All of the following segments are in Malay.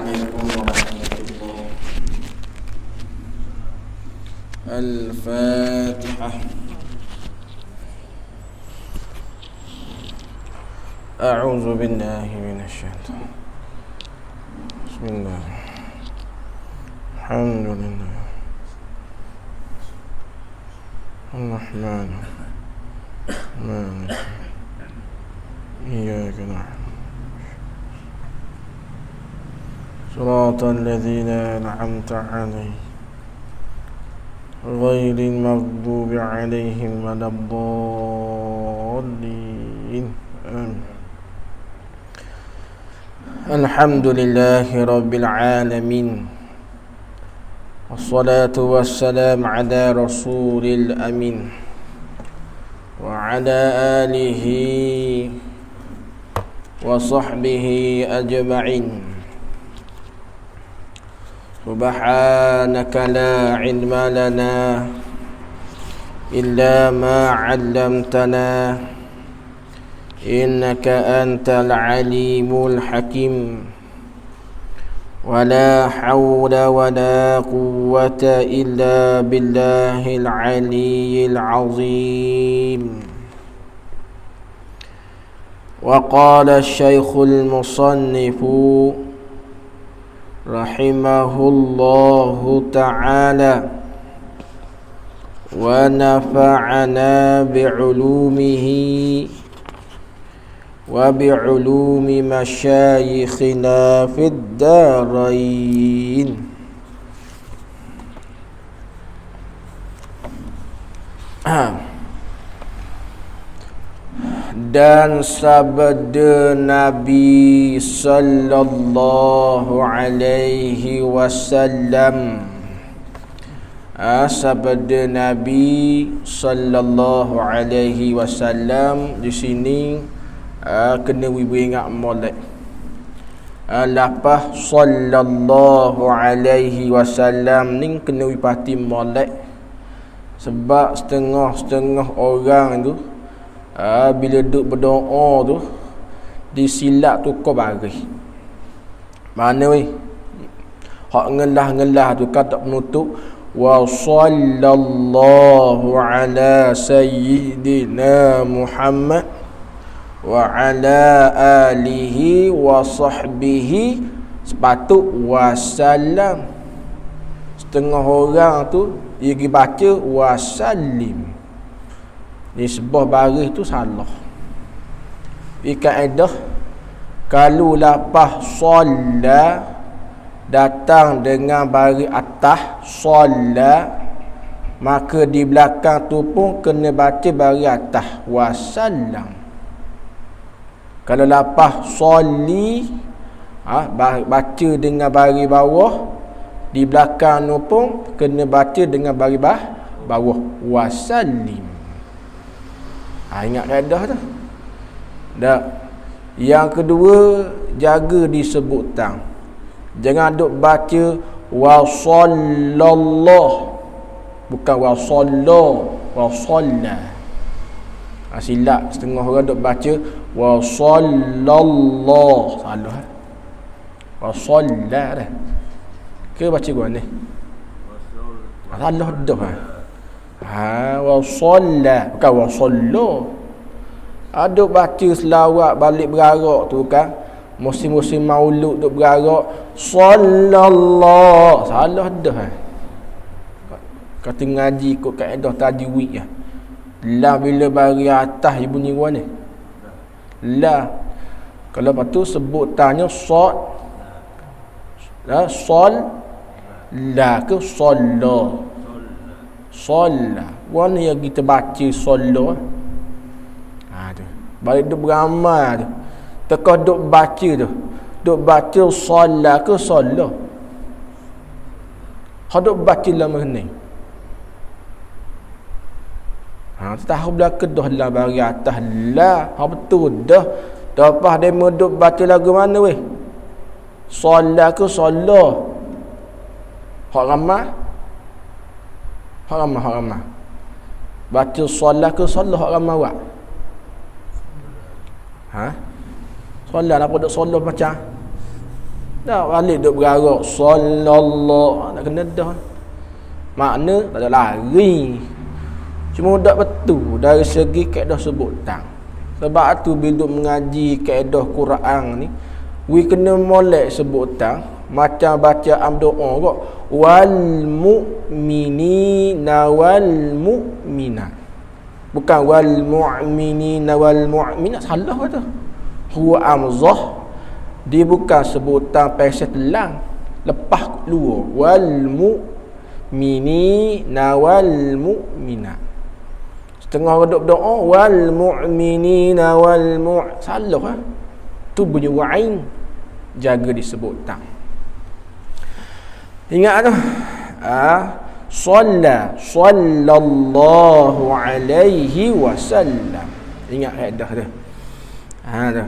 عليكم ورحمة الله. الفاتحة. أعوذ بالله من الشيطان. بسم الله. الحمد لله الرحمن مالك إياك نعبد صراط الذين أنعمت عليهم غير المغضوب عليهم ولا الضالين آمين. الحمد لله رب العالمين والصلاة والسلام على رسول الأمين وعلى آله وصحبه أجمعين. سبحانك لا علم لنا إلا ما علمتنا إنك أنت العليم الحكيم. ولا حول ولا قوة إلا بالله العلي العظيم. وقال الشيخ المصنف رحمه الله تعالى ونفعنا بعلومه وبعلوم مشايخنا في الدارين. Dan sabda Nabi sallallahu alaihi wasallam, sabda Nabi sallallahu alaihi wasallam di sini kena wibu ingat molek. Lapah sallallahu alaihi wasallam ni kena wipati molek. Sebab setengah-setengah orang tu bila duk berdoa tu disilap tu kau bagi. Mana weh? Hak ngelah-ngelah tu kata penutup wa sallallahu ala sayyidina Muhammad wa ala alihi wa sahbihi, sepatut wasallam. Setengah orang tu dia pergi baca wasallim. Ni sebuah baris tu salah. Kaedah kalau lapah solat datang dengan baris atas solat, maka di belakang tu pun kena baca baris atas wasallam. Kalau lapah soli baca dengan baris bawah, di belakang tu pun kena baca dengan baris bawah wasallim. Ingat kaedah tu. Dah. Yang kedua, jaga disebutan. Jangan duk baca wa sallallahu, bukan wa sallallahu, wa salla. Silap setengah orang duk baca wa sallallahu, salah. Wa salla dah. Ke baca gua ni? Salah dah. Wa salla, bukan wa sallu. Ada baca selawat balik berarak tu kan, musim-musim maulud duk berarak sallallahu, salah dah. Kata ngaji ikut kaedah tajwid lah. La bila bagi atas ibu ni gua ni. La. Kalau lepas tu sebutannya sad. Sol la ke salla. Solat. Mana yang kita baca solat? Tu. Balik duk beramal tu. Teka duk baca tu. Duk baca solat ke solat? Hak duk baca lama ni. Tahu belakang dah lah bagi atas lah. Betul dah. Lepas dia duk baca lagu mana weh? Solat ke solat? Hak ramah? Hak ramah. Baca solat ke solat hak ramah buat? Solat apa duk solat macam? Dah balik duk bergarak sallallahu, nak kena dah. Makna tak ada lari. Cuma tak betul dari segi kaedah sebutan. Sebab tu bila mengaji kaedah Quran ni, we kena molek sebutan macam bacaan doa kok, wal mu'minina wal mu'minat. Bukan wal mu'minina wal mu'minat, salah kata. Huwa amzah. Dia bukan sebutan pasal telang, lepas keluar. Wal mu'minina wal mu'minat. Setengah duduk doa wal mu'minina wal salah. Tu bunyi wa'in, jaga disebut tak. Ingat tu. Sallallahu alaihi wasallam. Ingat kaedah tu. Tu.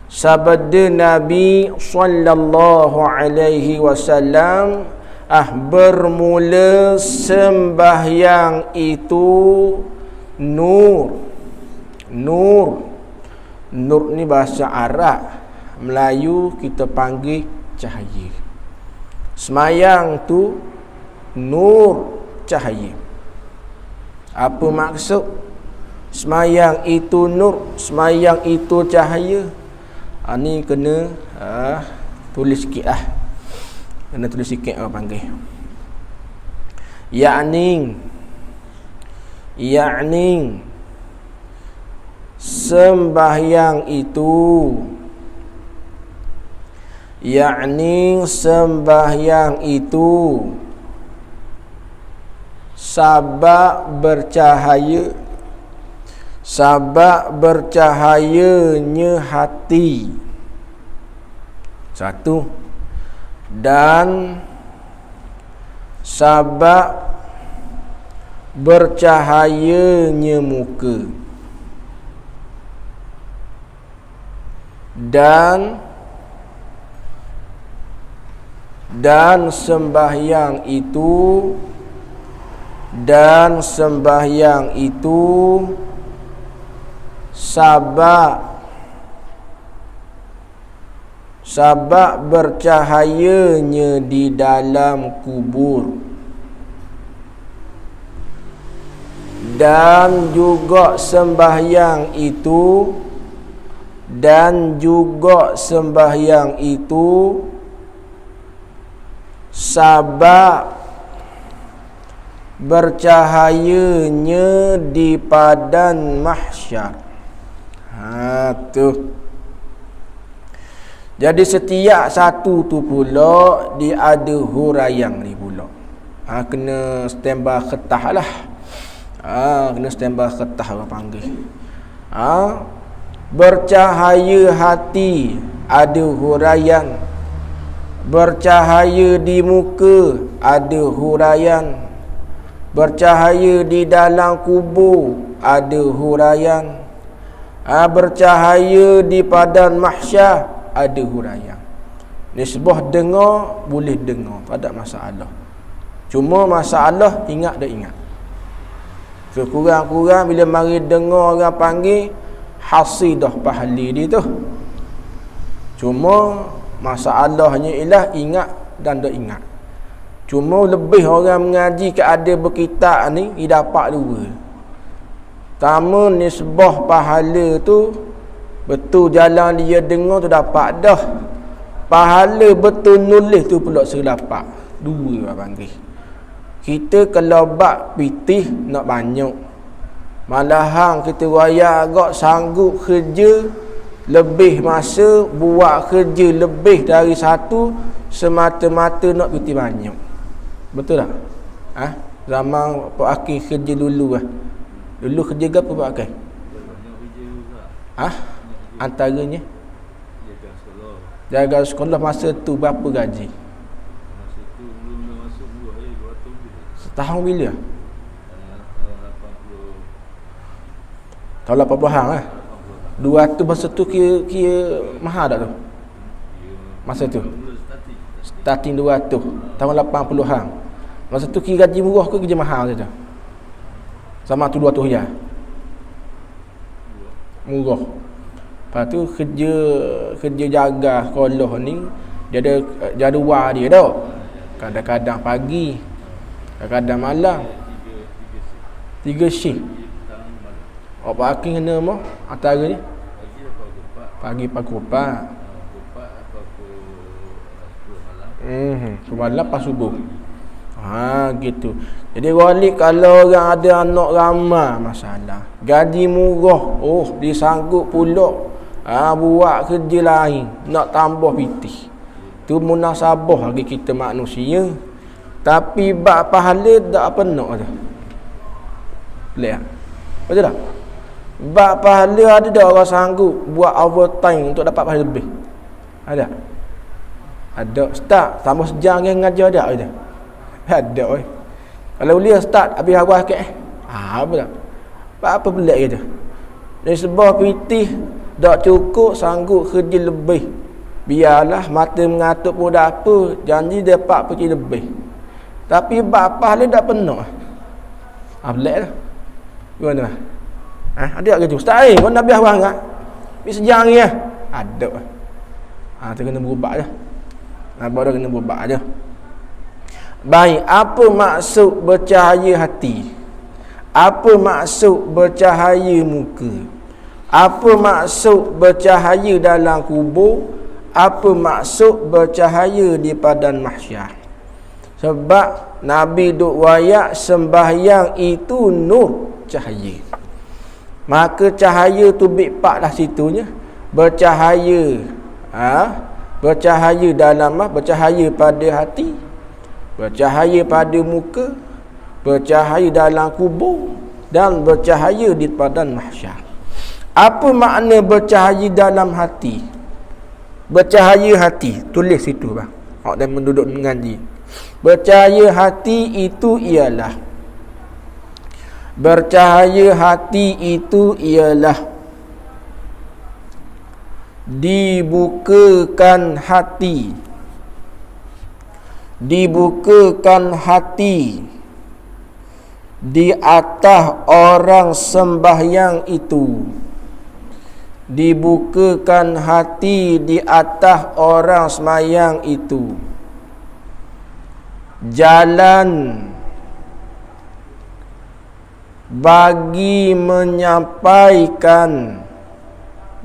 Sabda Nabi sallallahu alaihi wasallam, bermula sembahyang itu nur. Nur ni bahasa Arab, Melayu kita panggil cahaya. Semayang tu nur, cahaya. Apa maksud? Semayang itu nur, semayang itu cahaya. Ni kena tulis sikit lah. Kena tulis sikit orang panggil. Yakni sembahyang itu sabab bercahayanya hati. Satu. Dan sabab bercahayanya muka. Dan sembahyang itu sabab bercahayanya di dalam kubur. Dan juga sembahyang itu sabab bercahayanya di padang mahsyar. Tu. Jadi setiap satu tu pula dia ada huraian ni pula. Kena standby kertas lah. Kena standby kertas orang panggil. Bercahaya hati ada huraian. Bercahaya di muka ada huraian. Bercahaya di dalam kubur ada huraian. Bercahaya di padang mahsyar ada huraian. Nisbah dengar boleh dengar, tak ada masalah. Cuma masalah ingat dah ingat. Sekurang-kurang bila mari dengar orang panggil hasidah pahli dia tu. Cuma masalahnya ialah ingat dan tak ingat. Cuma lebih orang mengaji ke ada berkitab ni, dia dapat dua. Pertama, nisbah pahala tu betul jalan dia dengar tu dapat dah. Pahala betul nulis tu pula dapat. Dua orang panggil. Kita kalau bab pitih nak banyak. Malahan kita raya agak sanggup kerja lebih masa, buat kerja lebih dari satu semata-mata nak pitih banyak. Betul tak? Zaman Pak Akil kerja dulu lah. Dulu kerja ke apa Pak Akil? Antaranya jaga sekolah masa tu berapa gaji? Masa tu belum masuk buah 200 lebih. Setahun bila? Tahun 80. Tahun 80-an lah. 200 masa tu kira mahal tak tu? Masa tu starting 200 tahun 80-an. Masa tu kira gaji murah ke kerja mahal saja? Sama tu 200 ya. Murah. Lepas tu kerja jaga sekolah ni dia ada jadual dia dah. Kadang-kadang pagi, kadang-kadang malam. 3 shift. Apa aking kena mah antara ni? Pagi pukul 4. Malam pas subuh. Gitu. Jadi wali kalau orang ada anak ramai masalah. Gaji murah, disanggup pula buat kerja lain, nak tambah pitih. Tu munasabah bagi kita manusia. Tapi bab pahala tak apa nak dah. Lihat. Betul tak? Bab pahala ada tak orang sanggup buat overtime untuk dapat pahala lebih? Ada? Ada. Start tambah sejam yang ngajar ada je. Ada oi. Kalau boleh start habis awal sikit apa tak? Apa pelik gitu. Dari sebab pitih tak cukup sanggup kerja lebih. Biarlah mata mengatuk pun tak apa, janji dapat pergi lebih. Tapi bab pahala tak penuh. Pelik dah. Gimana? Ada tak kerja? Ustaz kau nak biar awal enggak? Bi sejam ni ada. Tu kena berubah je. Baru kena berubah je. Baik, apa maksud bercahaya hati? Apa maksud bercahaya muka? Apa maksud bercahaya dalam kubur? Apa maksud bercahaya di padang mahsyar? Sebab Nabi duk wayak sembahyang itu nur cahaya. Maka cahaya tu bik-pak lah situnya. Bercahaya. Bercahaya dalam bercahaya pada hati, bercahaya pada muka, bercahaya dalam kubur, dan bercahaya di padang mahsyar. Apa makna bercahaya dalam hati? Bercahaya hati, tulis situ bang. Awak dah menduduk mengaji. Bercahaya hati itu ialah, bercahaya hati itu ialah dibukakan hati, dibukakan hati di atas orang sembahyang itu, dibukakan hati di atas orang semayang itu, jalan bagi menyampaikan,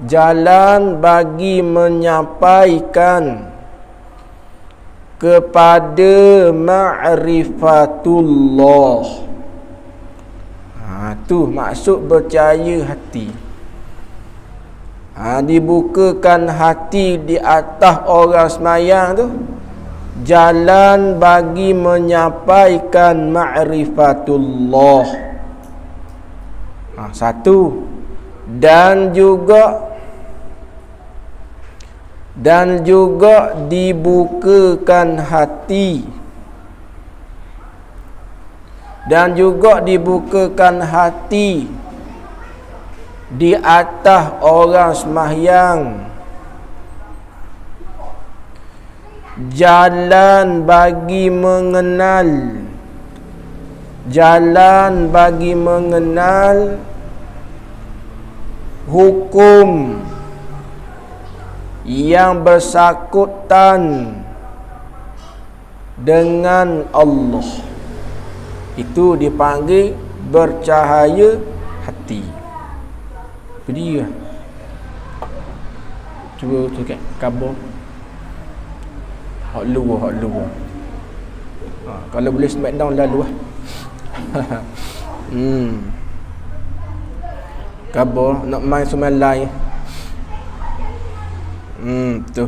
jalan bagi menyampaikan kepada ma'rifatullah. Tu maksud bercahaya hati. Dibukakan hati di atas orang semayang tu, jalan bagi menyampaikan ma'rifatullah. Satu. Dan juga dibukakan hati, dan juga dibukakan hati di atas orang sembahyang, jalan bagi mengenal, jalan bagi mengenal hukum yang bersangkutan dengan Allah. Itu dipanggil bercahaya hati. Beri lah. Cuba tulis khabar. Hak luar. Kalau boleh smackdown lalu lah. Khabar nak main semain lain. Tu.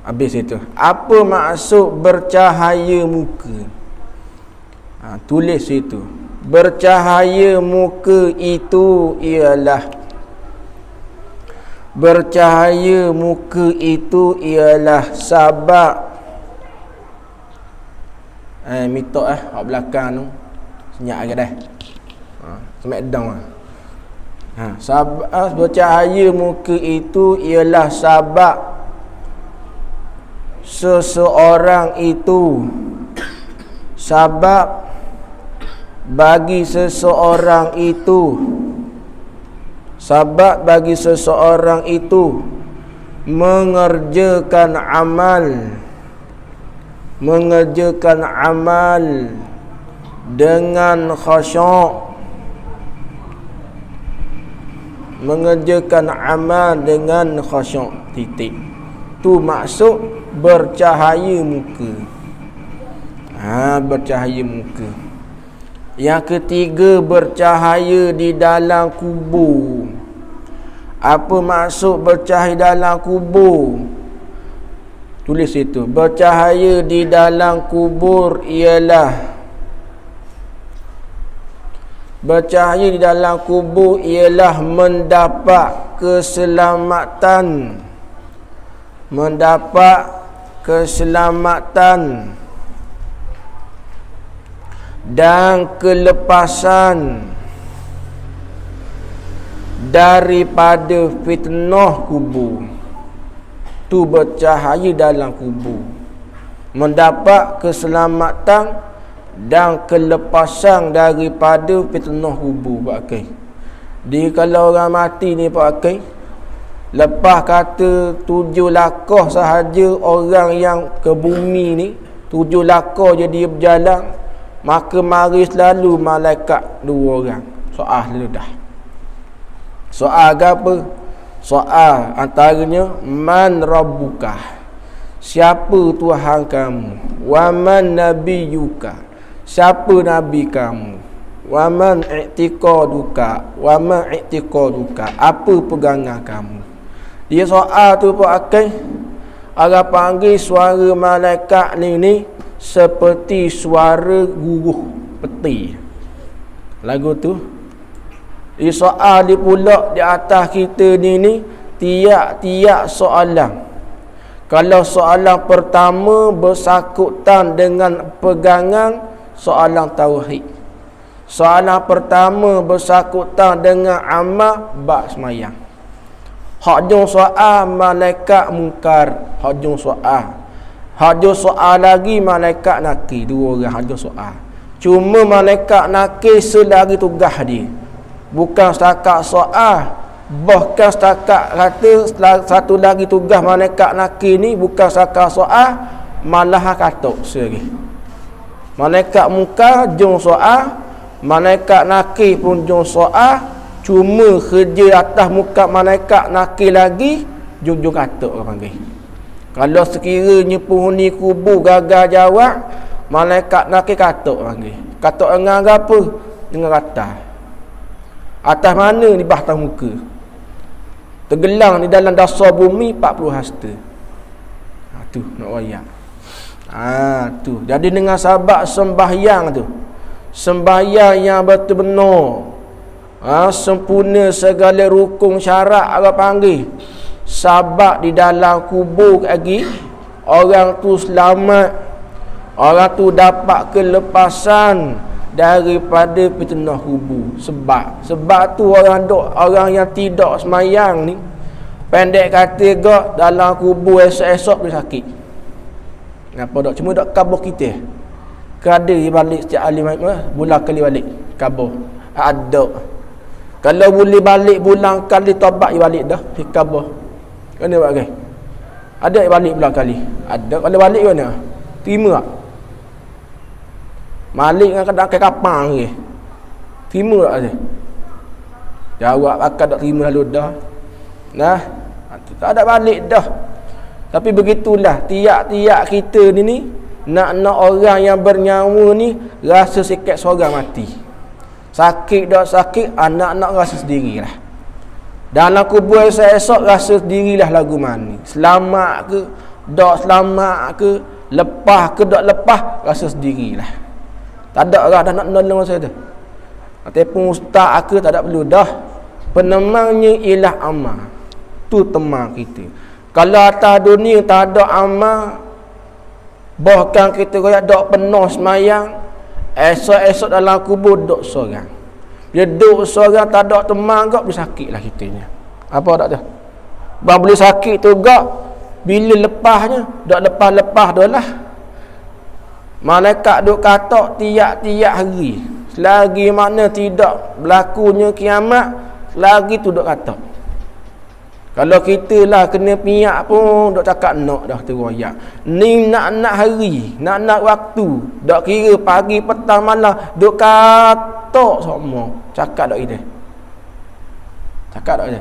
Habis itu. Apa maksud bercahaya muka? Tulis itu. Bercahaya muka itu ialah, bercahaya muka itu ialah sabab mitok kat belakang tu senyap agak dah. Smackdown sabab bercahaya muka itu ialah sabab seseorang itu Sebab bagi seseorang itu mengerjakan amal dengan khusyuk, titik tu maksud bercahaya muka. Bercahaya muka. Yang ketiga, bercahaya di dalam kubur. Apa maksud bercahaya dalam kubur? Tulis itu. Bercahaya di dalam kubur ialah mendapat keselamatan dan kelepasan daripada fitnah kubur. Tu bercahaya dalam kubur, mendapat keselamatan dan kelepasan daripada fitnah kubur. Pak Akai, dia kalau orang mati ni Pak Akai, lepas kata 7 lakah sahaja orang yang ke bumi ni, 7 lakah je dia berjalan, maka mari selalu malaikat 2 orang. Soal dulu dah. Soal apa? Soal antaranya, man rabbuka, siapa Tuhan kamu? Wa man nabiyuka, siapa nabi kamu? Wa man i'tiqaduka, apa pegangan kamu? Dia soal tu Pak Akai, orang panggil suara malaikat ni seperti suara guruh peti. Lagu tu dia soal dia pula di atas kita ni tiap-tiap soalan. Kalau soalan pertama bersangkutan dengan pegangan soalan tauhid, soalan pertama bersangkutan dengan amal bab semayang. Hak jong soal malaikat mungkar, hak jong soal lagi malaikat nakir. 2 orang hak jong soal. Cuma malaikat nakir selagi tugas dia, bukan setakat soal. Bahkan setakat kata satu lagi tugas malaikat nakir ni bukan setakat soal, malah katok sehari. Malaikat mungkar jong soal, malaikat nakir pun jong soal. Cuma kerja atas muka malaikat nakir lagi jujur katok orang panggil. Kalau sekiranya penghuni kubur gagal jawab, malaikat nakir katok orang panggil. Katok dengan apa? Dengan rata. Atas mana? Di bawah muka. Tergelang di dalam dasar bumi 40 hasta. Tu nak wayak. Tu. Jadi dengan sebab sembahyang tu, sembahyang yang betul-benar, sempurna segala rukun syarat orang panggil, sebab di dalam kubur lagi orang tu selamat, orang tu dapat kelepasan daripada fitnah kubur. Sebab tu orang yang tidak semayang ni, pendek kata gak dalam kubur esok-esok boleh sakit. Kenapa tak? Cuma tak kabur kita. Kada balik setiap alim bulan kali balik kabur. Ada. Kalau boleh balik bulan kali tobat balik dah kabur. Kena buat kan? Ada balik bulan kali. Ada. Kalau balik mana? Terima tak? Malik dengan kadang kapang lagi. Terima tak dia? Jawab akan tak terima lalu dah. Nah, tak ada balik dah. Tapi begitulah tiap-tiap kita ni nak orang yang bernyawa ni rasa sikit seorang mati. Sakit tak sakit, anak-anak rasa sendirilah. Dalam kubur esok rasa sendirilah lagu mana. Selamat ke, tak selamat ke, lepas ke tak lepas, rasa sendirilah. Tak ada orang dah nak nolong saya tu. Ataupun ustaz ke tak ada perlu dah. Penemangnya ialah amal. Tu teman kita. Kalau atas dunia tak ada amal, bahkan kita kaya dok penuh semayang, esok-esok dalam kubur duk seorang. Bila duk seorang tak ada teman gak, boleh sakitlah kitanya. Apa tak dah? Bah boleh sakit tu gak, bila lepasnya, dak lepas-lepas dah lah. Malaikat duk katak tiap-tiap hari. Selagi mana tidak berlakunya kiamat, selagi tu duk katak. Kalau kita lah kena piak pun duk cakap nak dah tu royak. Ni nak hari, nak waktu. Dak kira pagi, petang, malam duk katak semua. Cakap dak kita. Cakap dak kita.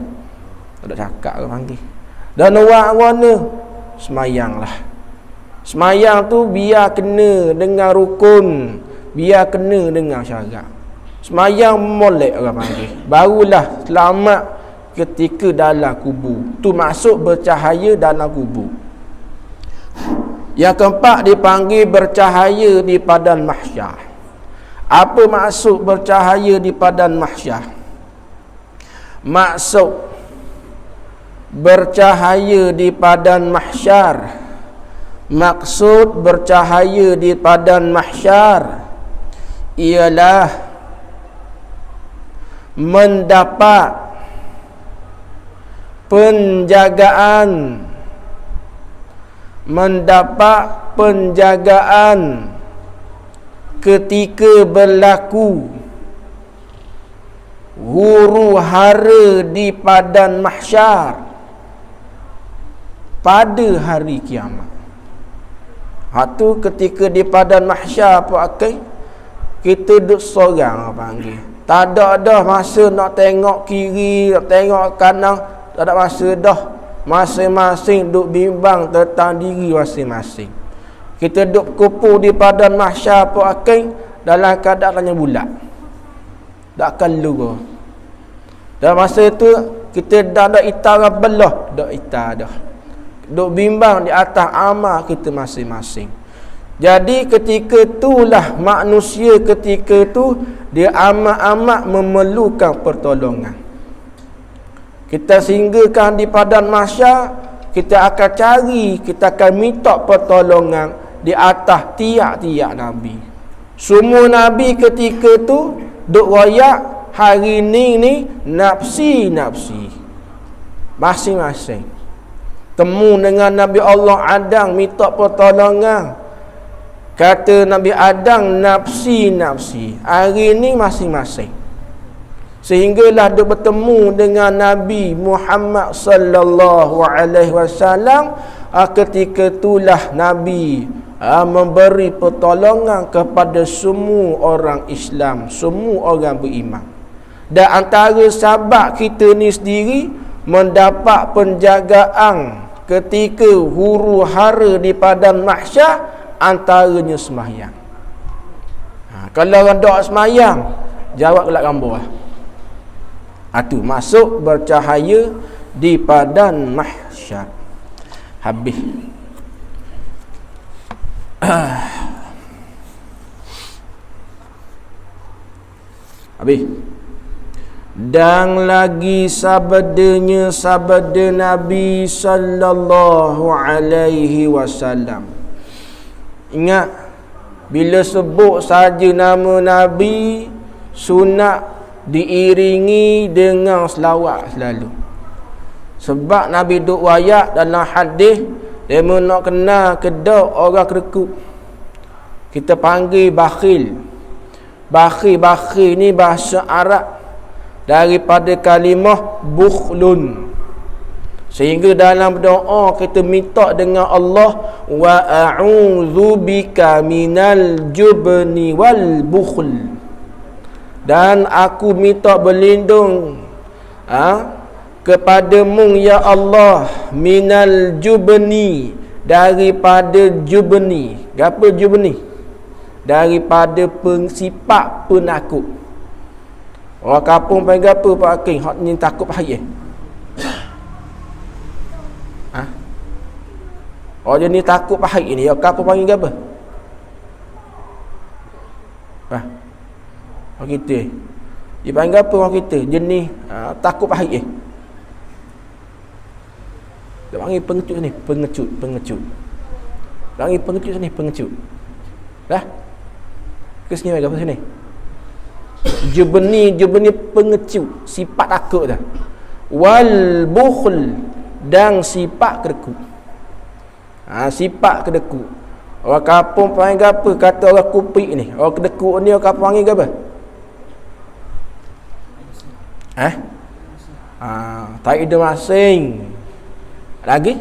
Tak cakap ke panggil. Dan orang mana semayanglah. Semayang tu biar kena dengan rukun, biar kena dengan syarat. Semayang molek orang panggil. Barulah selamat ketika dalam kubur. Tu maksud bercahaya dalam kubur. Yang keempat dipanggil bercahaya di padang mahsyar. Apa maksud bercahaya di padang mahsyar? Maksud bercahaya di padang mahsyar, maksud bercahaya di padang mahsyar ialah mendapat penjagaan, ketika berlaku huru hara di padang mahsyar pada hari kiamat. Tu ketika di padang mahsyar apa akai kita duduk seorang panggil. Tak ada dah masa nak tengok kiri, nak tengok kanan, tak ada masa dah. Masing-masing duk bimbang tentang diri masing-masing. Kita duk kumpul di padang mahsyar apa akai dalam keadaannya bulat. Tak akan lupa. Dan masa tu kita dah ada itara belah, dah itar dah. Duk bimbang di atas amal kita masing-masing. Jadi ketika itulah manusia ketika tu dia amat-amat memerlukan pertolongan. Kita singgahkan di padang mahsyar, kita akan cari, kita akan minta pertolongan di atas tiap-tiap nabi. Semua nabi ketika tu duk royak hari ni nafsi masing-masing. Temu dengan Nabi Allah Adam minta pertolongan. Kata Nabi Adam nafsi. Hari ni masing-masing. Sehinggalah dia bertemu dengan Nabi Muhammad sallallahu alaihi wasallam. Ketika itulah Nabi memberi pertolongan kepada semua orang Islam, semua orang beriman. Dan antara sahabat kita ni sendiri mendapat penjagaan ketika huru hara di padang mahsyar, antaranya semayang. Kalau orang doa semayang, jawab kelak gambar. Itu masuk bercahaya di padang mahsyar. Habis. Habis. Dan lagi sabda Nabi sallallahu alaihi wasallam. Ingat, bila sebut saja nama Nabi, sunat diiringi dengan selawat selalu. Sebab Nabi duk wayak dalam hadis, dia nak kenal kedak orang kerekut. Kita panggil bakhil. Bakhil ni bahasa Arab daripada kalimah bukhlun. Sehingga dalam doa kita minta dengan Allah, wa a'udzu bika minal jubni wal bukhl. Dan aku minta berlindung kepadamu ya Allah minal jubni, daripada jubni. Apa jubni? Daripada sifat penakut. Orang kampung panggil apa Pak Hakim? Hak ni takut bahaya. Orang jenis takut bahaya ni, orang kampung panggil apa? Orang kita. Dia panggil apa orang kita? Jenis takut bahaya. Dia panggil pengecut ni, pengecut. Panggil pengecut sini, pengecut. Dah? Ke sini apa sini? Jubni pengecut, sifat takut dah. Wal bukhl, dan sifat kedekut. Sifat kedekut. Orang kampung panggil apa? Kata orang kupik ni, orang kedekut ni, orang kampung panggil apa? Tak ada masing. Lagi?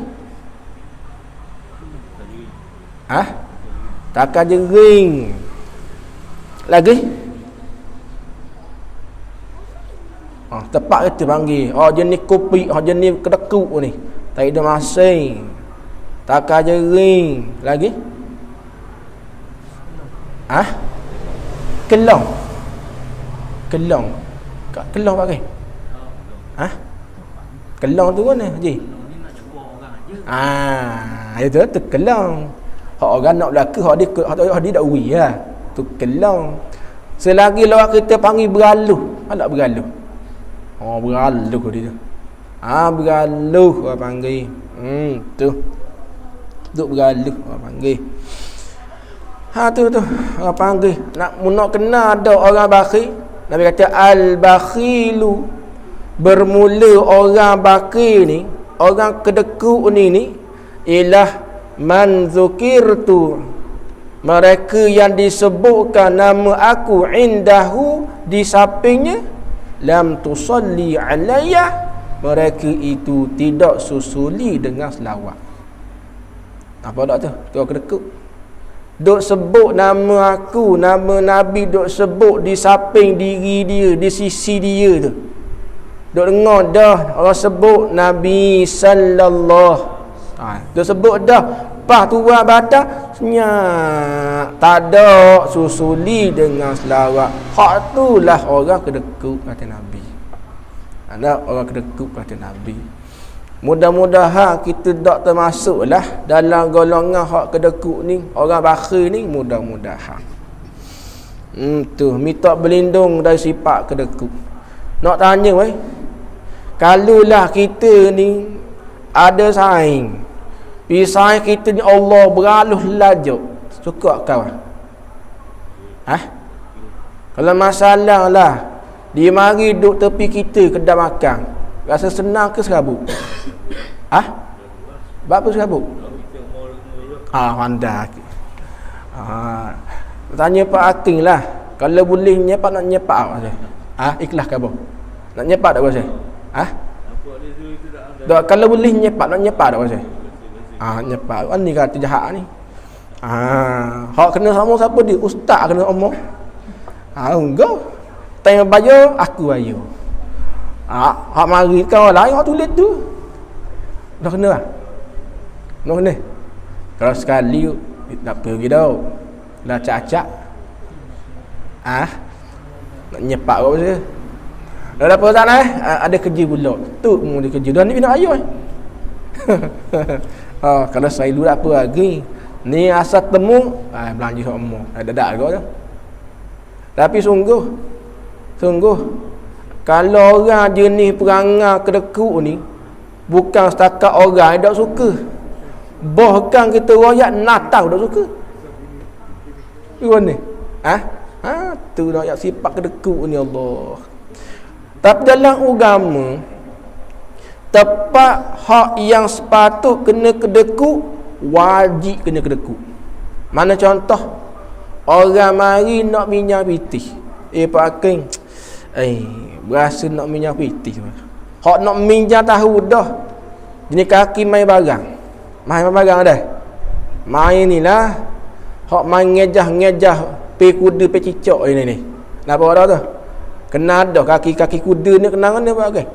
Takar jering. Lagi? Tepat kita panggil. Jenis kopi, jenis kedekut ni. Tak ada masing. Takar jering. Lagi? Kelong. Kelong. Kelong pakai? Kelong tu mana Haji? Itu tu kelong. Hak orang nak belaka, hak dia dak ui lah. Tu kelong. Selagi lawan kita panggil beraluh. Ada beraluh. Beraluh dia tu. Beraluh orang panggil. Tu. Duk beraluh orang panggil. Tu orang panggil. Nak kena ada orang bakhil. Nabi kata al-bakhilu, bermula orang bakhil ni, orang kedekut ni ialah man zukirtu, mereka yang disebutkan nama aku indahu, di sampingnya, lam tusalli alayya, mereka itu tidak susuli dengan selawat. Apa dak tu? Tu kedekut. Duk sebut nama aku, nama Nabi duk sebut di samping diri dia, di sisi dia tu. Duk dengar dah orang sebut Nabi sallallahu. Duk sebut dah. Pas tu buat badan senyap. Tak ada susuli dengan selawat. Hak itulah orang kedekut kata Nabi. Ada orang kedekut kata Nabi. Mudah-mudahan kita tak termasuklah dalam golongan hak kedekut ni, orang bakhil ni, mudah-mudahan. Tu minta berlindung dari sifat kedekut. Nak tanya weh, kalulah kita ni ada saing, pisai kita ni Allah beraluh lajuk, cukup kawan? Kalau masalah lah, dia mari duduk tepi kita kedai makan, rasa senang ke serabut? Apa serabut? Pandai. Tanya Pak Aking lah, kalau boleh nyepak nak nyepak apa saya? Ikhlas ke apa? Nak nyepak tak apa saya? Kalau boleh nyepak nak nyepak tak apa saya? Nyepak. Ni kata jahat ni. Hak kena sama siapa dia? Ustaz kena omong. Enggak. Tanya bayar, aku bayar. Hak mari kau lain hak tulis tu. Dah kena lah. Dah kena. Kalau sekali tak pergi dah. Dah acak-acak. Nak nyepak apa saya? Dah dapat sana ada kerja pula. Tu mu dia kerja. Dah ni bina ayah. Kalau saya dulu apa lagi? Ni asal temu, belanja hak mu. Dadak kau dah. Tapi sungguh kalau orang jenis perangai kedekut ni bukan setakat orang yang tak suka, bahkan kita royak natau tak suka. Gimana? Tu royak sifat kedekut ni Allah. Tapi dalam agama tepat hak yang sepatut kena kedekut, wajib kena kedekut. Mana contoh? Orang mari nak minyak pitih. Pak Aking, berasa nak minyak pitih. Hak nak minyak tahu dah. Jenis kaki main barang. Main barang dah. Main ni lah. Hak main ngejah-ngejah pe kuda pe cicak ni. Napa dah tu? Kena dah kaki-kaki kuda ni kena mana Pak Aking?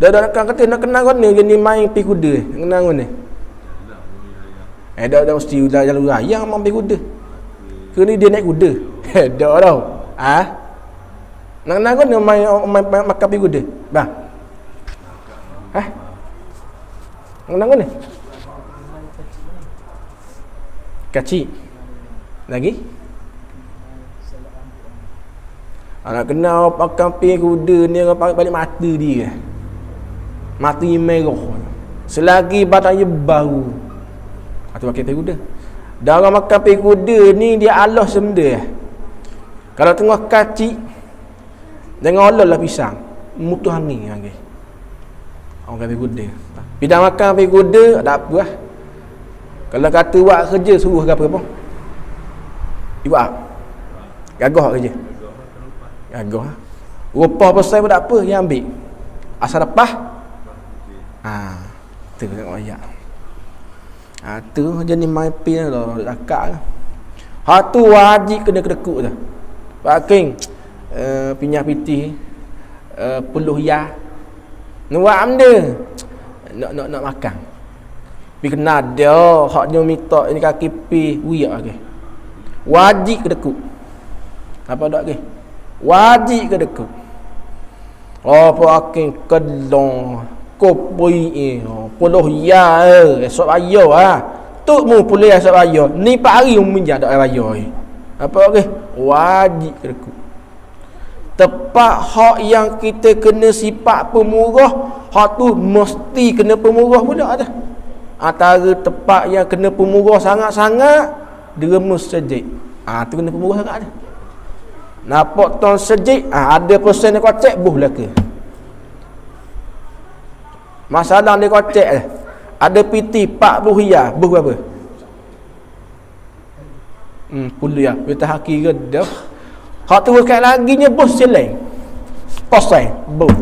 Dah kata nak kena mana jenis main pe kuda. Kena mana? Dah mesti jalan raya memang pergi kuda. Ke ni dia naik kuda? Dah tau. Nak kena main makan pergi kuda? Bang. Nak kena? Kacik. Lagi? Nak kena makan pergi kuda ni orang balik mata dia. Mata merah. Selagi badannya bau. Atau pakai pergi kuda. Dan orang makan pergi kuda ni dia Allah semenda. Kalau tengah kacik, jangan Allah lah pisang. Mutuh ni. Orang pergi kuda. Bidang makan pergi kuda tak apa lah. Kalau kata buat kerja suruh ke apa pun. Buat gagah kerja. Gagah. Rupa pasal pun tak apa, yang ambil. Asal lepas. Tu tengok ayat. Tu jenis main pin lah, akak lah. Hak tu wajib kena kedekut tu. Paking pinyah pitih puluh ya. Nuak amda. Nak makan. Pi kena dia, haknya minta ini kaki pi wiak ke. Wajib kedekut. Apa dak ke? Wajib kedekut. Paking kedong kopoi puluh ya esok ayo tuk mu puluh esok ayo ni 4 hari minjak dak ayo apa okey wajib kedekut. Tepat hak yang kita kena sifat pemurah, hak tu mesti kena pemurah pula dah. Antara tepat yang kena pemurah sangat-sangat diremus sejik. Tu kena pemurah sangat dah. Nampak ton sejik, ada persen dia kocek buh belaka. Masalah dia kocek dah. Ada piti 40 ya, buh berapa? Puluh ya. Kita haki ke dah. Hak tu kat lagi nya bos seleng. Posai, buh.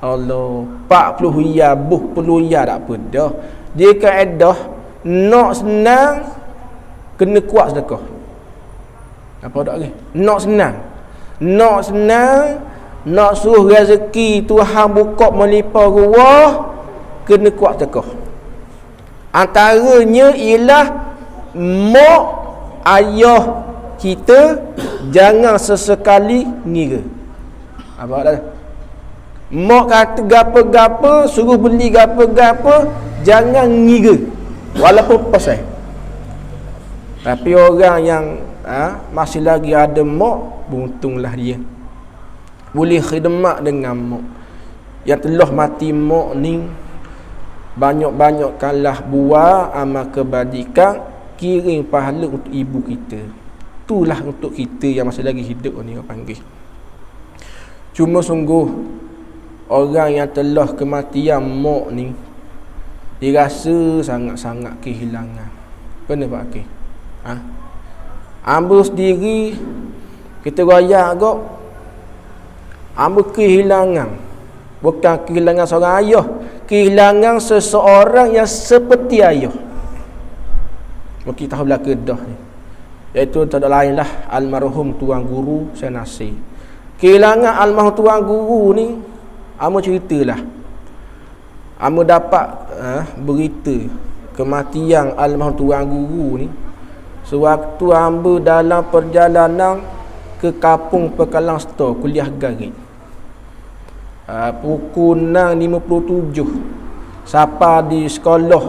Allah, 40 ya, buh 10 ya tak apa dah. Dia kaedah nak senang kena kuat sedekah. Apa dak lagi? Nak senang, nak suruh rezeki Tuhan buka melimpah ruah, kena kuat sedekah. Antaranya ialah mak ayah kita jangan sesekali ngira. Apa dah? Mak kata gapo-gapo, suruh beli gapo-gapo, jangan ngira. Walaupun pasal. Tapi orang yang masih lagi ada mak, beruntunglah dia. Boleh khidmat dengan mak. Yang telah mati mak ni, banyak-banyakkanlah buat amal kebajikan, kirim pahala untuk ibu kita. Itulah untuk kita yang masih lagi hidup ni orang panggil. Cuma sungguh orang yang telah kematian mak ni dirasa sangat-sangat kehilangan. Kena pakai. Ambil sendiri kita royak agak ambil kehilangan. Bukan kehilangan seorang ayah, kehilangan seseorang yang seperti ayah. Mungkin tahu belaka dah ni. Iaitu tak ada lain lah almarhum tuan guru saya Nasir. Kehilangan almarhum tuan guru ni amo ceritalah. Amo dapat berita kematian almarhum tuan guru ni sewaktu hamba dalam perjalanan ke kampung Pekalang Store kuliah garik. Pukul 6.57 sapa di sekolah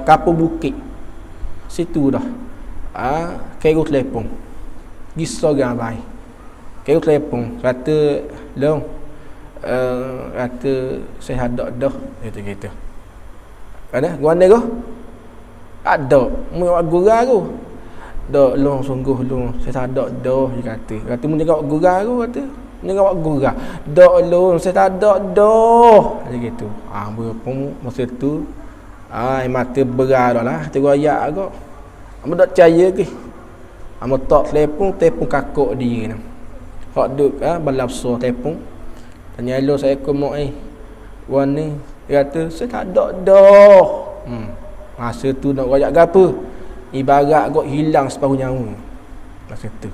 Kampung Bukit. Situ dah. Kira telefon. Gisau gang baik. Kira telefon kata long kata saya ada dah gitu. Ada guana ke? Ada. Mu gurau aku. Dak long sungguh long saya tak ada dah dia kata. Kata mu jangan gurau aku kata. Jangan awak gurau. Dak long saya tak ada dah. Dia gitu. Berapa masa tu mata berat dah lah terroyak agak. Amo dak percaya ke. Amo tak telefon kakak dia ni. Hak duk balapso telefon. Tanya hello saya ke mak wan ni. Dia kata saya tak ada dah. Masa tu nak royak gapo? Ibarat agak hilang separuh nyawa. Masa tu.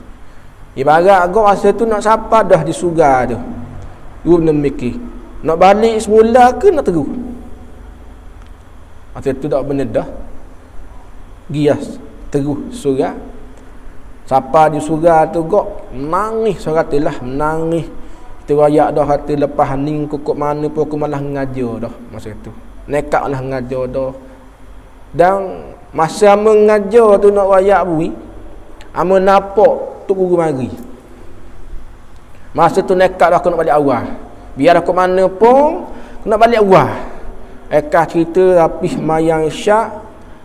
Ibarat agak masa tu nak sapa dah di surga tu. Lu nak mikir. Nak balik semula ke nak terus? Masa tu tak benar dah. Gias terus surga. Sapa di surga tu gok menangis soratilah menangis. Kita royak dah hati lepas hening kukuk mana pun aku malah ngajar dah masa tu. Nekaklah ngajar dah. Dan masa mengajar tu nak royak bui, amo nampak tok guru mari. Masa tu nekat dah aku nak balik awal. Biar aku mana pun aku nak balik awal. Ekah cerita rapih mayang isyak,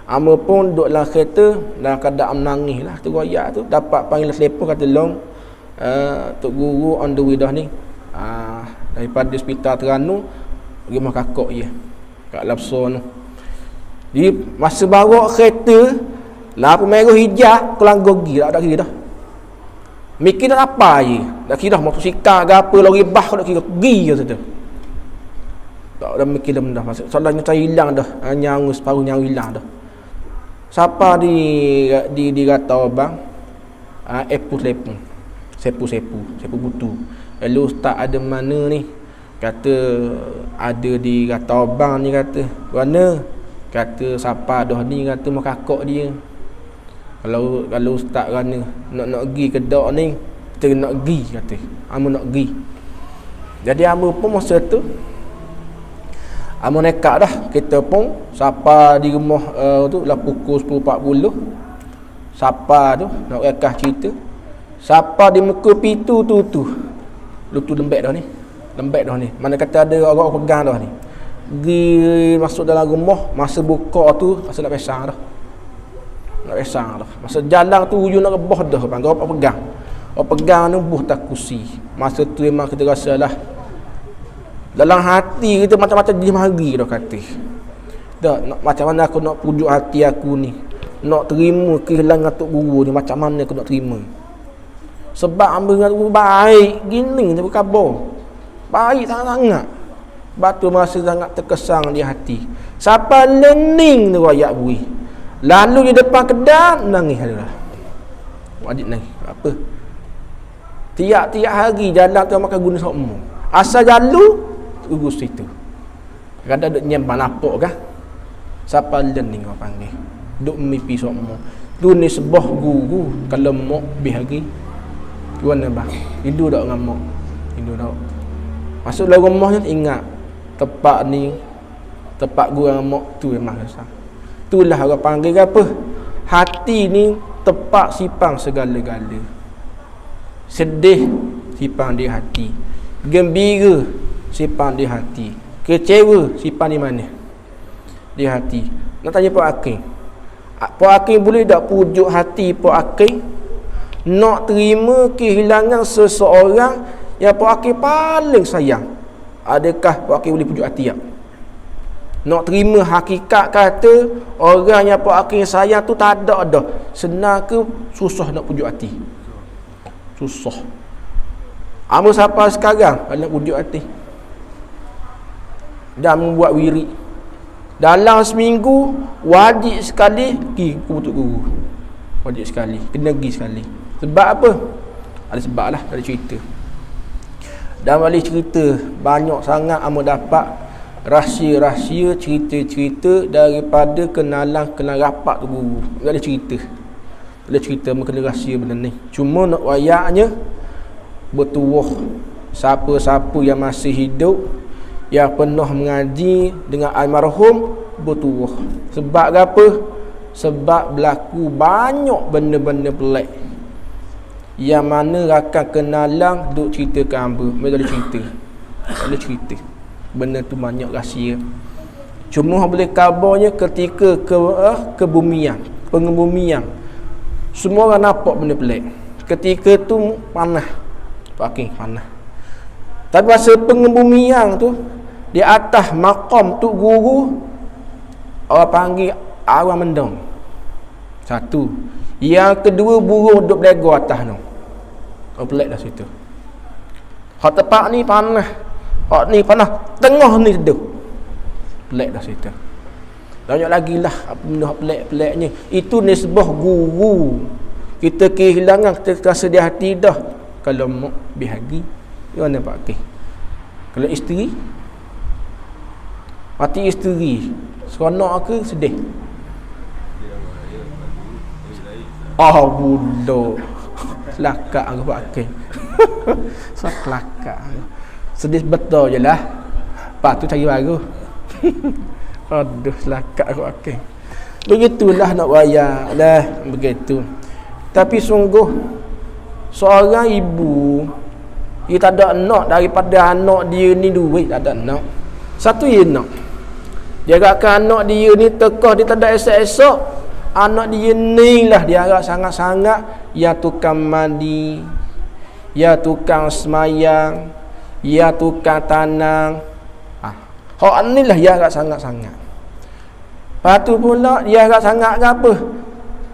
amo pun duduk dalam kereta dalam keadaan menangis lah tu royak tu. Dapat panggil telefon kata long tok guru on the way dah ni. Daripada hospital Terengganu pergi rumah kakak je. kat Lapso tu. Di masa bawa kereta lampu merah hijau kelang gogi tak ada kira dah. Mikir dah apa je. Tak kira motosikal ke apa lori bah tak kira pergi je saja. Tak ada mikir dah benda. Soalnya saya hilang dah. Nyawa separuh nyawa hilang dah. Siapa di kata bang? Sepu putu. Lalu ustaz ada mana ni? Kata ada di kata bang ni kata. Mana? Kata siapa dah ni kata mak kakak dia. Kalau ustaz rana nak pergi kedok ni, kita nak pergi kata. Amo nak pergi. Jadi amo pun masa tu amo nekat dah. Kita pun siapa di rumah tu lah pukul 10.40. Siapa tu nak rekah cerita. Siapa di muka pintu tu. Lu tu lembek dah ni. Mana kata ada orang pegang dah ni. Pergi masuk dalam rumah, masa buka tu masa nak pesang dah. Masa jalan tu hujung nak rebah dah bang. Orang pegang. Orang pegang ni buh tak kursi. Masa tu memang kita rasa lah dalam hati kita macam-macam dia mari dah kata. Dah macam mana aku nak pujuk hati aku ni. Nak terima kehilangan tok guru ni, macam mana aku nak terima. Sebab ambil dengan guru baik gini dia berkhabar. Baik sangat-sangat. Batu masa sangat terkesang di hati. Siapa learning tu ayat bui. Lalu di depan kedai nangis adalah. Adik nangis. Apa? Tiap-tiap hari jalan tu makan guna sokmo. Asal jalu urus situ. Kadang duk nyembang napok kah? Siapa learning orang panggil. Duk mimpi sokmo. Tu ni sebuah guru kalau mok bihari. Tuan bang. Hidu dak ngamok. Hidu dak. Masuk dalam rumahnya ingat tempat ni tempat gua ngamok tu memang rasa. Itulah orang panggil apa? Hati ni tempat sipang segala-gala. Sedih sipang di hati. Gembira sipang di hati. Kecewa sipang di mana? Di hati. Nak tanya Pak Hakim. Pak Hakim boleh tak pujuk hati Pak Hakim nak terima kehilangan seseorang yang Pak Hakim paling sayang? Adakah Pak Hakim boleh pujuk hati tak? Nak terima hakikat kata orang yang Pak Hakim sayang tu tak ada dah. Senang ke susah nak pujuk hati? Susah. Amo siapa sekarang nak pujuk hati? Dah membuat wirid. Dalam seminggu wajib sekali pergi ke putuk guru. Wajib sekali, kena pergi sekali. Sebab apa? Ada sebab lah, ada cerita. Dan balik cerita banyak sangat amo dapat rahsia-rahsia, cerita-cerita daripada kenalan rapat tu guru. Tak ada cerita. Ada cerita kena rahsia benda ni. Cuma nak wayaknya bertuah siapa-siapa yang masih hidup yang pernah mengaji dengan almarhum bertuah. Sebab apa? Sebab berlaku banyak benda-benda pelik yang mana rakan kenalang duk cerita ke hamba. Mereka ada cerita. Ada cerita. Benda tu banyak rahsia. Cuma boleh kabarnya ketika kebumian, pengebumian, semua orang nampak benda pelik. Ketika tu panah. Pakai panah. Tapi masa pengebumian tu di atas maqam tu guru orang panggil awan mendung. Satu. Yang kedua burung duduk berlega atas tu. Oh pelik dah situ. Hak tepat ni panah. Hak ni panah tengah ni seduh. Pelik dah situ. Banyak lagi lah apa benda pelik-peliknya. Itu nisbah guru. Kita kehilangan, kita rasa di hati dah. Kalau mak bihagi, mana pakai? Kalau isteri, mati isteri, seronok ke sedih? Oh bodoh. Selakak aku pakai. Selakak. Sedih betul je lah. Lepas tu cari baru. Aduh, selakak aku pakai. Begitulah nak wayang dah. Begitu. Tapi sungguh seorang ibu dia tak ada nak daripada anak dia ni duit. Tak ada nak. Satu dia nak. Dia agakkan anak dia ni tekah, dia tak ada esok-esok. Anak dia ni lah dia agak sangat-sangat ya tukang mandi, ya tukang semayang, ya tukang tanang. Hak ni lah dia agak sangat-sangat. Lepas tu pula dia agak sangat ke apa?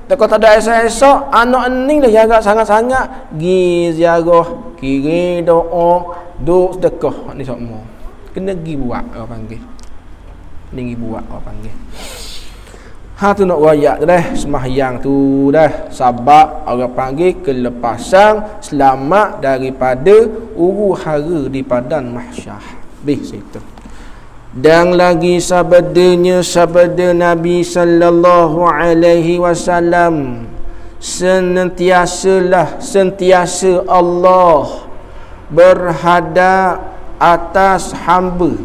Kalau tak ada esok-esok, anak ni lah dia agak sangat-sangat. Gi ziarah, kiri doa, duk sedekah. Ni semua. Kena gi buat orang panggil. Kena gi buat orang panggil. Tu nak royak dah sembahyang tu dah. Sebab orang panggil kelepasan selamat daripada huru-hara di padang mahsyar. Situ. Dan lagi sabda Nabi sallallahu alaihi wasallam, sentiasa Allah berhadap atas hamba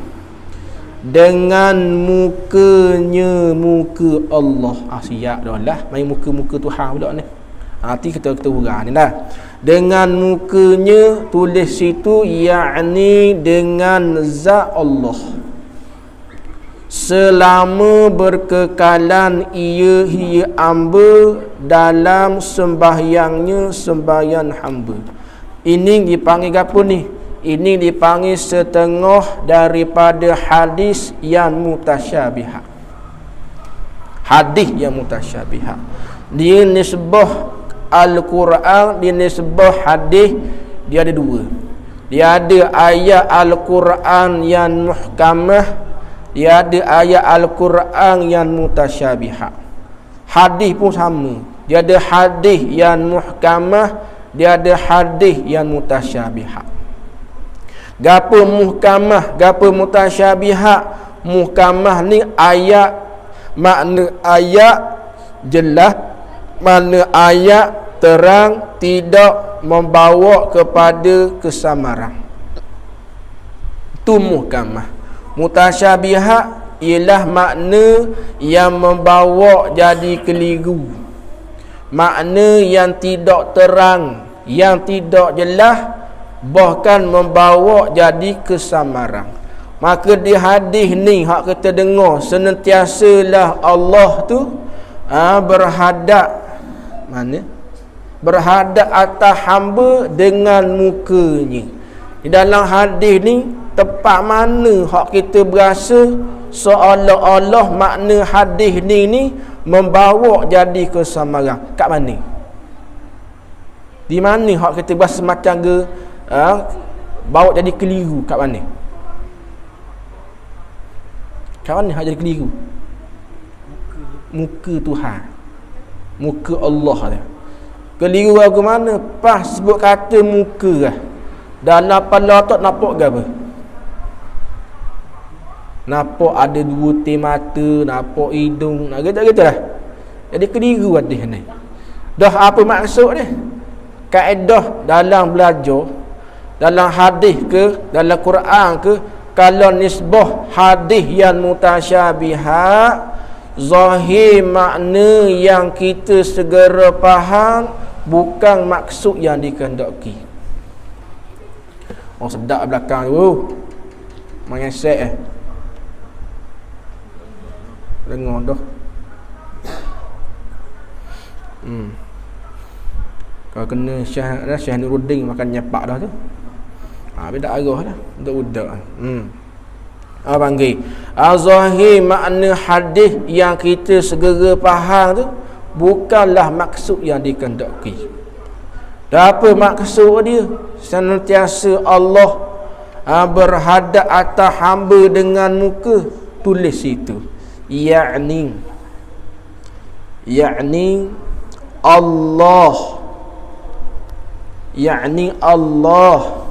dengan muka Allah. Siap dah lah main muka Tuhan pula ni. Nanti kita urang ni dah. Dengan mukanya, tulis situ yakni dengan zat Allah. Selama berkekalan ia hamba dalam sembahyang hamba. Ini dipanggil apa ni? Ini dipanggil setengah daripada hadis yang mutasyabihat. Hadis yang mutasyabihat. Dia nisbah Al-Quran, dia nisbah hadis, dia ada dua. Dia ada ayat Al-Quran yang muhkamah, dia ada ayat Al-Quran yang mutasyabihat. Hadis pun sama. Dia ada hadis yang muhkamah, dia ada hadis yang mutasyabihat. Gapo muhkamah, gapo mutasyabihat? Muhkamah ni ayat, makna ayat jelas, makna ayat terang, tidak membawa kepada kesamaran. Itu muhkamah. Mutasyabihat ialah makna yang membawa jadi keliru, makna yang tidak terang, yang tidak jelas, bahkan membawa jadi kesamaran. Maka di hadis ni hak kita dengar senantiasalah Allah tu berhadap mana? Berhadap atas hamba dengan mukanya. Di dalam hadis ni tepat mana hak kita berasa seolah-olah makna hadis ni membawa jadi kesamaran? Kat mana? Di mana hak kita berasa macam ke bawa jadi keliru? Kat mana? Kat mana hak jadi keliru? Muka Tuhan, muka Allah dia. Keliru ke mana? Pas sebut kata muka lah. Dalam kepala otak nampak ke apa? Nampak ada dua tim mata, nampak hidung, nak gitu lah. Jadi keliru hadis ni. Dah apa maksud dia? Kaedah dalam belajar, dalam hadis ke, dalam Quran ke, kalau nisbah hadis yang mutasyabihat, zahir makna yang kita segera faham, bukan maksud yang dikehendaki. Oh sedap belakang tu. Mengesek dengar dah. Kalau kena Syekh Nuruddin makan nyepak dah tu. Beda arah dah untuk budak. Panggil azahir makna hadis yang kita segera faham tu bukanlah maksud yang dikehendaki. Dan apa maksud dia? Senantiasa Allah berhadap atas hamba dengan muka. Tulis itu yakni Allah, yakni Allah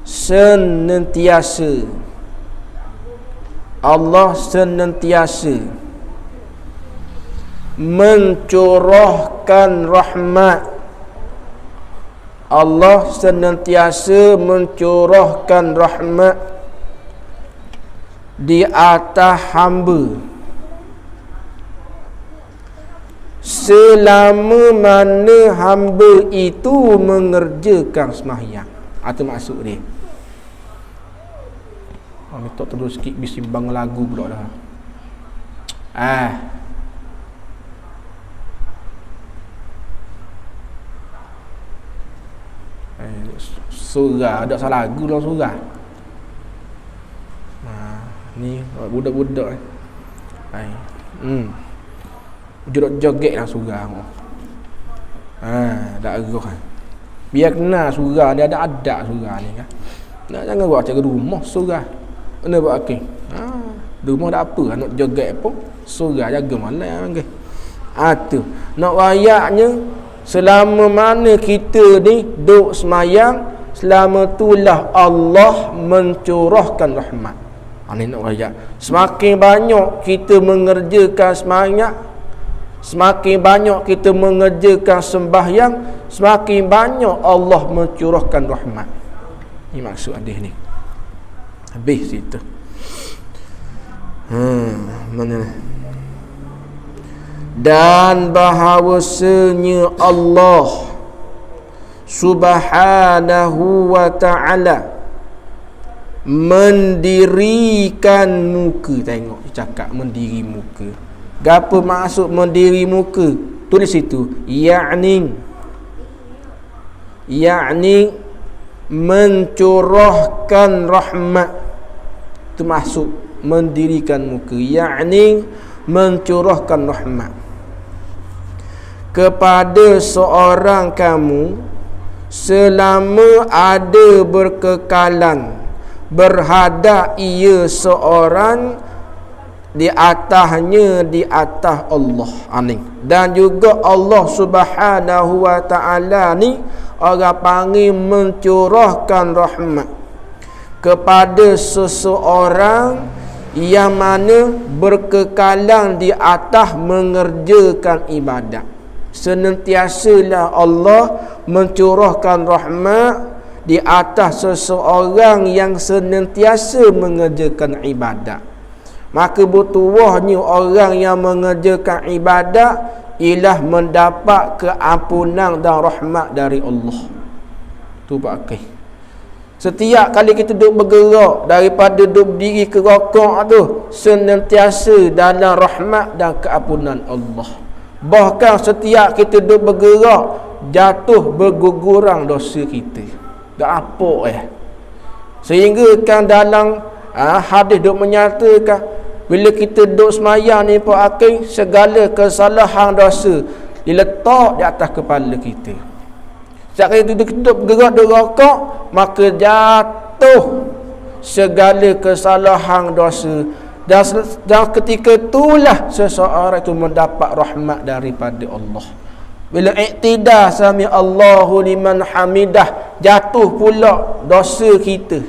senantiasa, Allah senantiasa mencurahkan rahmat, Allah senantiasa mencurahkan rahmat di atas hamba selama mana hamba itu mengerjakan sembahyang. Itu maksud dia. Minta terus sikit bisimbang lagu pula dah. Surah, ada salah lagu dalam surah. Ni budak-budak ni. Hai. Joget lah surah. Tak eroh kan. Biar kenal surah dia, ada adab surah ni kan. Nak jangan buat cakap rumah surah. Mana buat okey. Rumah tak apa nak joget pun surah jaga malam panggil. Tu. Nak rayaknya selama mana kita ni duk semayang, selama itulah Allah mencurahkan rahmat. Ni nak rayak. Semakin banyak kita mengerjakan semayang, semakin banyak kita mengerjakan sembahyang, semakin banyak Allah mencurahkan rahmat. Ini maksud hadis ni. Habis situ. Mana? Dan bahawasanya Allah Subhanahu wa ta'ala mendirikan muka. Tengok dia cakap mendiri muka. Gapo maksud mendiri muka? Tulis situ. Ya'ni mencurahkan rahmat. Itu maksud mendirikan muka. Ya'ni mencurahkan rahmat kepada seorang kamu selama ada berkekalan berhadap ia seorang di atasnya, di atas Allah. Dan juga Allah Subhanahu wa ta'ala ni orang panggil mencurahkan rahmat kepada seseorang yang mana berkekalan di atas mengerjakan ibadat. Senantiasalah Allah mencurahkan rahmat di atas seseorang yang senantiasa mengerjakan ibadat. Maka bertuahnya orang yang mengerjakan ibadat ialah mendapat keampunan dan rahmat dari Allah. Tu pakai. Setiap kali kita duduk bergerak daripada duduk berdiri ke rakaat tu, senantiasa dalam rahmat dan keampunan Allah. Bahkan setiap kita duduk bergerak, jatuh bergugurang dosa kita. Tak apa sehingga kan dalam hadis duk menyatakan bila kita duduk semayang ni Pak Akil, segala kesalahan dosa diletak di atas kepala kita. Setiap kali kita duduk bergerak duduk rakaat, maka jatuh segala kesalahan dosa. Dan ketika itulah seseorang itu mendapat rahmat daripada Allah. Bila iktidal sami Allahu liman hamidah, jatuh pula dosa kita,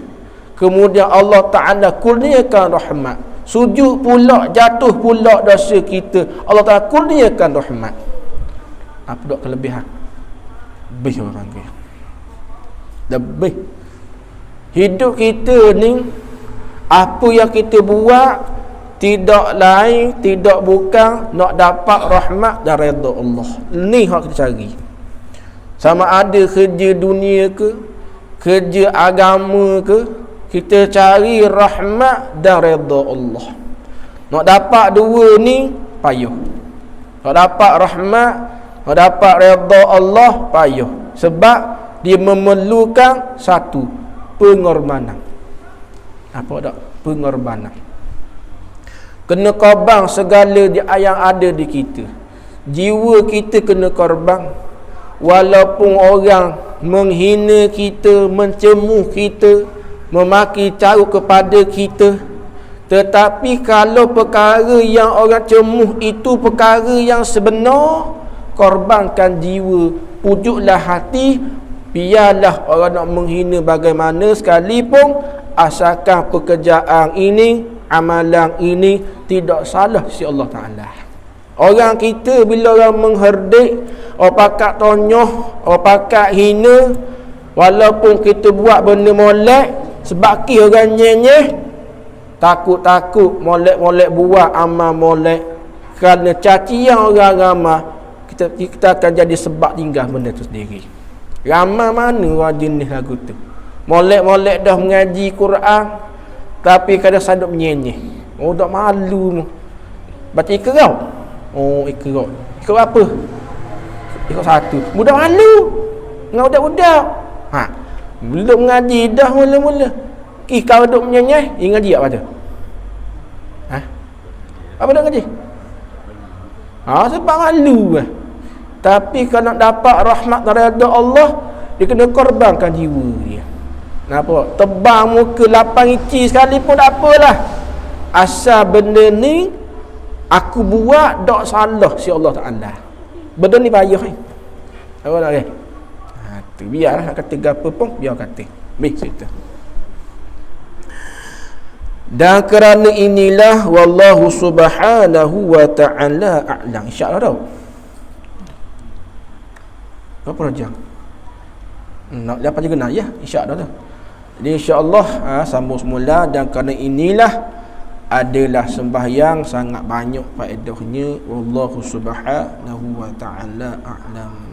kemudian Allah Ta'ala kurniakan rahmat. Sujud pula, jatuh pula dosa kita, Allah Ta'ala kurniakan rahmat. Apa dok kelebihan? Lebih orang panggil. Lebih. Hidup kita ni, apa yang kita buat tidak lain, tidak bukan nak dapat rahmat dan redha Allah. Ni hak kita cari. Sama ada kerja dunia ke, kerja agama ke, kita cari rahmat dan redha Allah. Nak dapat dua ni payah. Nak dapat rahmat, nak dapat redha Allah payah. Sebab dia memerlukan satu pengorbanan. Apa tak? Pengorbanan. Kena korban segala yang ada di kita. Jiwa kita kena korban. Walaupun orang menghina kita, mencemuh kita, memaki carut kepada kita, tetapi kalau perkara yang orang cemuh itu perkara yang sebenar, korbankan jiwa, pujuklah hati. Biarlah orang nak menghina bagaimana sekalipun, asalkan pekerjaan ini, amalan ini tidak salah si Allah Ta'ala. Orang kita bila orang mengherdik, orang pakat tonyoh, orang pakat hina, walaupun kita buat benda molek, sebab orang nyenyeh, takut-takut molek-molek buat amal molek, kerana cacian orang ramai, kita akan jadi sebab tinggal benda tu sendiri. Ramai mana orang jenis lagu tu, molek-molek dah mengaji Quran, tapi kadang saduk menyenyeh. Oh, tak malu. Baca ikrau. Oh, ikrau. Ikrau apa? Ikrau satu. Budak malu. Dengan budak-budak. Belum mengaji dah mula-mula. Kalau duk menyenyeh, ngaji apa tu? Apa nak ngaji? Sebab malu lah. Tapi kalau nak dapat rahmat daripada Allah, dia kena korbankan jiwa dia. Nampak? Tebang muka 8 inci sekali pun tak apalah. Asal benda ni aku buat tak salah si Allah Ta'ala. Benda ni payah ni. Apa nak kata? Tu biarlah nak kata gapo pun biar kata. Baik cerita. Dan kerana inilah wallahu subhanahu wa ta'ala a'lam. InsyaAllah tau. Apa rajang? Nak dapat juga nak ya, insya-Allah tu. Jadi insya-Allah sambung semula. Dan kerana inilah adalah sembahyang sangat banyak faedahnya. Wallahu subhanahu wa ta'ala a'lam.